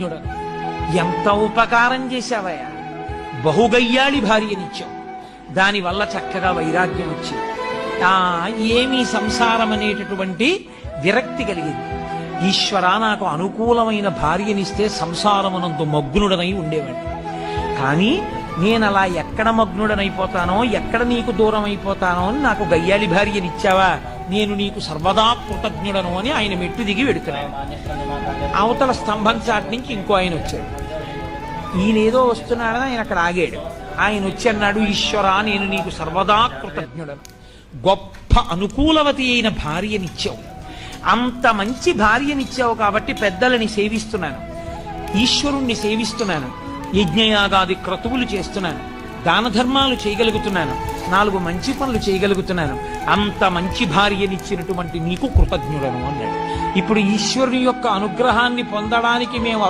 కృతజ్ఞుడను. ఎంత ఉపకారం చేశావయ్యా, బహుగయ్యాళి భార్యనిచ్చావు, దానివల్ల చక్కగా వైరాగ్యం వచ్చింది. ఏమీ సంసారం అనేటటువంటి విరక్తి కలిగింది. ఈశ్వర, నాకు అనుకూలమైన భార్యనిస్తే సంసారమునందు మగ్నుడనై ఉండేవాడిని. కానీ నేను అలా ఎక్కడ మగ్నుడనైపోతానో, ఎక్కడ నీకు దూరం అయిపోతానో అని నాకు గయ్యాళి భార్యనిచ్చావా, నేను నీకు సర్వదా కృతజ్ఞుడను అని ఆయన మెట్టు దిగి వెడుతున్నాను. అవతల స్తంభం చాటి నుంచి ఇంకో ఆయన వచ్చాడు. ఈయనేదో వస్తున్నాడని ఆయన అక్కడ ఆగాడు. ఆయన వచ్చి అన్నాడు, ఈశ్వర, నేను నీకు సర్వదా కృతజ్ఞుడను. గొప్ప అనుకూలవతి అయిన భార్యనిచ్చావు, అంత మంచి భార్యనిచ్చావు కాబట్టి పెద్దలని సేవిస్తున్నాను, ఈశ్వరుణ్ణి సేవిస్తున్నాను, యజ్ఞయాగాది క్రతువులు చేస్తున్నాను, దాన ధర్మాలు చేయగలుగుతున్నాను, 4 మంచి పనులు చేయగలుగుతున్నాను. అంత మంచి భార్యనిచ్చినటువంటి నీకు కృతజ్ఞుడను అన్నాడు. ఇప్పుడు ఈశ్వరుని యొక్క అనుగ్రహాన్ని పొందడానికి మేము